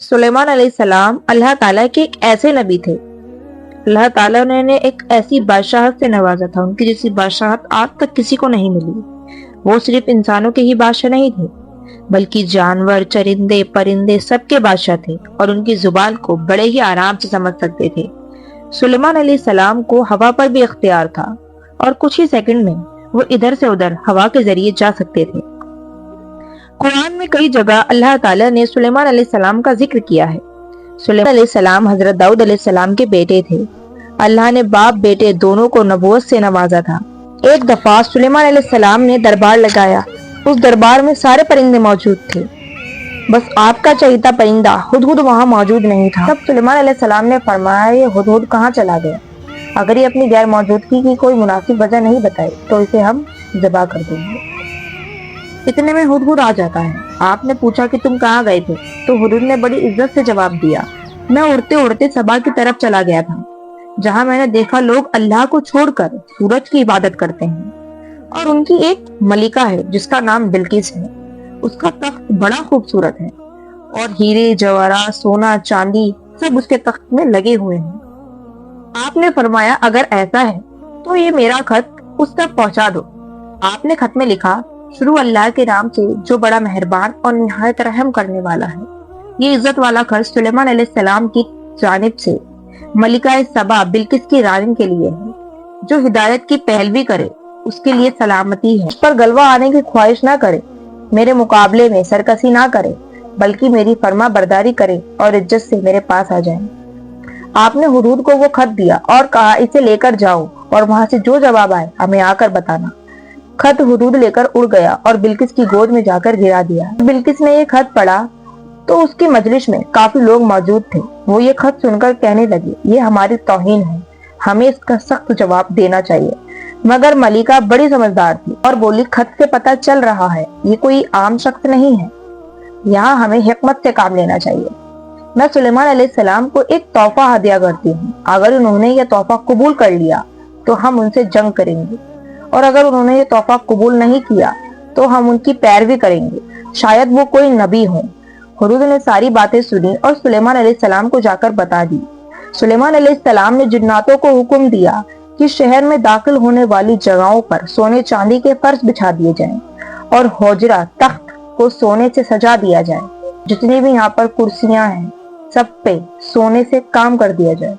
सुलेमान अलैहिस्सलाम अल्लाह ताला के एक ऐसे नबी थे। अल्लाह ताला ने उन्हें एक ऐसी बादशाहत से नवाजा था, उनकी जैसी बादशाहत आज तक किसी को नहीं मिली। वो सिर्फ इंसानों के ही बादशाह नहीं थे, बल्कि जानवर, चरिंदे, परिंदे सबके बादशाह थे और उनकी जुबान को बड़े ही आराम से समझ सकते थे। सुलेमान अलैहिस्सलाम को हवा पर भी इख्तियार था और कुछ ही सेकंड में वो इधर से उधर हवा के जरिए जा सकते थे। कुरान में कई जगह अल्लाह ताला ने सुलेमान अलैहिस्सलाम का जिक्र किया है। सुलेमान अलैहिस्सलाम हजरत दाऊद अलैहिस्सलाम के बेटे थे। अल्लाह ने बाप बेटे दोनों को नबूवत से नवाजा था। एक दफा सुलेमान अलैहिस्सलाम ने दरबार लगाया। उस दरबार में सारे परिंदे मौजूद थे, बस आपका चहीता परिंदा हुदहुद वहाँ मौजूद नहीं था। तब सुलेमान अलैहिस्सलाम ने फरमाया, ये हुदहुद कहाँ चला गया? अगर ये अपनी गैर मौजूदगी की कोई मुनासिब वजह नहीं बताए तो इसे हम ज़बह कर देंगे। इतने में हुदहुद आ जाता है। आपने पूछा कि तुम कहाँ गए थे? तो हुदहुद ने बड़ी इज्जत से जवाब दिया, मैं उड़ते उड़ते सबा की तरफ चला गया था, जहाँ मैंने देखा लोग अल्लाह को छोड़कर सूरज की इबादत करते हैं और उनकी एक मलिका है जिसका नाम बिल्किस है। उसका तख्त बड़ा खूबसूरत है और हीरे, जवाहरात, सोना, चांदी सब उसके तख्त में लगे हुए हैं। आपने फरमाया, अगर ऐसा है तो ये मेरा खत उस तक पहुंचा दो। आपने खत में लिखा, शुरू अल्लाह के नाम से जो बड़ा मेहरबान और निहायत रहम करने वाला है। ये इज्जत वाला खत सुलेमान अलैहिस्सलाम की जानिब से मलिका सबा बिल्किस की रानी के लिए है, जो हिदायत की पहलवी करे उसके लिए सलामती है। उस पर गलवा आने की ख्वाहिश ना करे, मेरे मुकाबले में सरकशी ना करे, बल्कि मेरी फर्मा बरदारी करे और इज्जत से मेरे पास आ जाए। आपने हुदूद को वो खत दिया और कहा, इसे लेकर जाओ और वहां से जो जवाब आए हमें आकर बताना। खत हुदूद लेकर उड़ गया और बिल्किस की गोद में जाकर गिरा दिया। बिल्किस ने ये खत पढ़ा तो उसकी मजलिस में काफी लोग मौजूद थे। वो ये खत सुनकर कहने लगे, ये हमारी तौहीन है, हमें इसका सख्त जवाब देना चाहिए। मगर मलिका बड़ी समझदार थी और बोली, खत से पता चल रहा है ये कोई आम शख्स नहीं है, यहाँ हमें हिकमत से काम लेना चाहिए। मैं सुलेमान अलैहिस्सलाम को एक तोहफा हदिया करती हूँ, अगर उन्होंने यह तोहफा कबूल कर लिया तो हम उनसे जंग करेंगे, और अगर उन्होंने ये तोहफा कबूल नहीं किया तो हम उनकी पैरवी करेंगे, शायद वो कोई नबी हो। हुदूद ने सारी बातें सुनी और सुलेमान अलैहिस्सलाम को जाकर बता दी। सुलेमान अलैहिस्सलाम ने जिन्नातों को हुक्म दिया कि शहर में दाखिल होने वाली जगहों पर सोने चांदी के फर्श बिछा दिए जाएं और होजरा तख्त को सोने से सजा दिया जाए। जितनी भी यहाँ पर कुर्सियां हैं सब पे सोने से काम कर दिया जाए।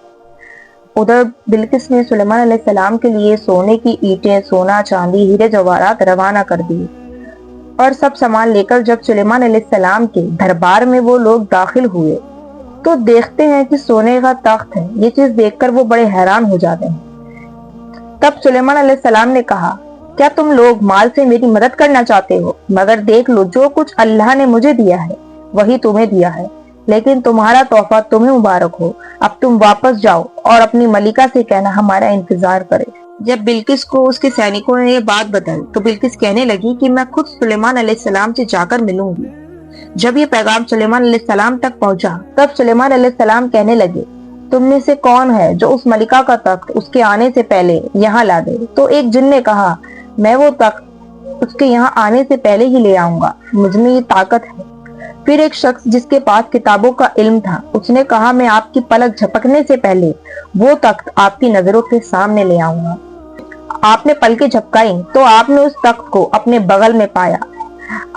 उधर बिल्किस ने सुलेमान अलैहिस्सलाम के लिए सोने की ईंटें, सोना, चांदी, हीरे, जवाहरात रवाना कर दिए और सब सामान लेकर जब सुलेमान अलैहिस्सलाम के दरबार में वो लोग दाखिल हुए तो देखते हैं कि सोने का तख्त है। ये चीज देखकर वो बड़े हैरान हो जाते हैं। तब सुलेमान अलैहिस्सलाम ने कहा, क्या तुम लोग माल से मेरी मदद करना चाहते हो? मगर देख लो, जो कुछ अल्लाह ने मुझे दिया है वही तुम्हें दिया है, लेकिन तुम्हारा तोहफा तुम्हें मुबारक हो। अब तुम वापस जाओ और अपनी मलिका से कहना हमारा इंतजार करे। जब बिल्किस को उसके सैनिकों ने ये बात बताई तो बिल्किस कहने लगी कि मैं खुद सुलेमान अलैहिस्सलाम से जाकर मिलूंगी। जब ये पैगाम सुलेमान अलैहिस्सलाम तक पहुंचा तब सुलेमान अलैहिस्सलाम कहने लगे, तुम में से कौन है जो उस मलिका का तख्त उसके आने से पहले यहाँ ला दे? तो एक जिन ने कहा, मैं वो तख्त उसके यहाँ आने से पहले ही ले आऊंगा, मुझमें ये ताकत है। फिर एक शख्स जिसके पास किताबों का इल्म था उसने कहा, मैं आपकी पलक झपकने से पहले वो तख्त आपकी नजरों के सामने ले आऊंगा। आपने पलकें झपकाई तो आपने उस तख्त को अपने बगल में पाया।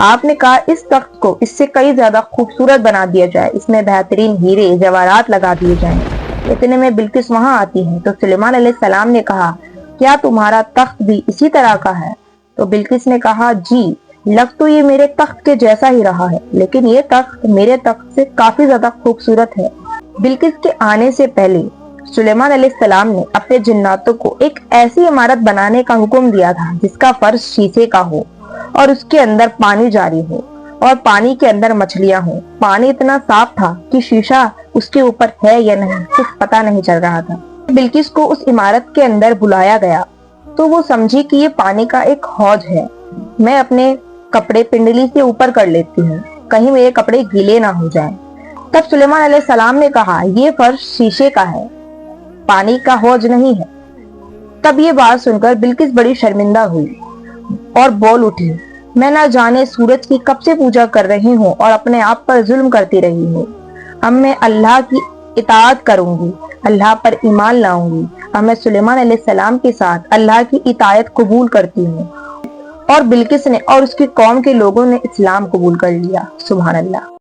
आपने कहा, इस तख्त को इससे कई ज्यादा खूबसूरत बना दिया जाए, इसमें बेहतरीन हीरे जवाहरात लगा दिए जाएं। इतने में बिल्किस वहां आती है तो सुलेमान अलैहिस्सलाम ने कहा, क्या तुम्हारा तख्त भी इसी तरह का है? तो बिल्किस ने कहा, जी, लग तो ये मेरे तख्त के जैसा ही रहा है, लेकिन ये तख्त मेरे तख्त से काफी ज्यादा खूबसूरत है। बिल्किस के आने से पहले सुलेमान अलैहिस्सलाम ने अपने जिन्नातों को एक ऐसी इमारत बनाने का हुक्म दिया था जिसका फर्श शीशे का हो और उसके अंदर पानी जारी हो और पानी के अंदर मछलियां हो। पानी इतना साफ था कि शीशा उसके ऊपर है या नहीं कुछ पता नहीं चल रहा था। बिल्किस को उस इमारत के अंदर बुलाया गया तो वो समझी कि ये पानी का एक हौज है। मैं अपने कपड़े पिंडली से ऊपर कर लेती हूँ, कहीं मेरे कपड़े गीले ना हो जाएं। तब सुलेमान अलैहिस्सलाम ने कहा, ये फर्श शीशे का है, पानी का हौज नहीं है। तब ये बात सुनकर बिल्किस बड़ी शर्मिंदा हुई और बोल उठी, मैं ना जाने सूरज की कब से पूजा कर रही हूँ और अपने आप पर जुल्म करती रही हूँ। اب میں اللہ کی اطاعت کروں گی، اللہ پر ایمان لاؤں گی، اب میں سلیمان علیہ السلام کے ساتھ اللہ کی اطاعت قبول کرتی ہوں۔ اور بلقیس نے اور اس کی قوم کے لوگوں نے اسلام قبول کر لیا۔ سبحان اللہ۔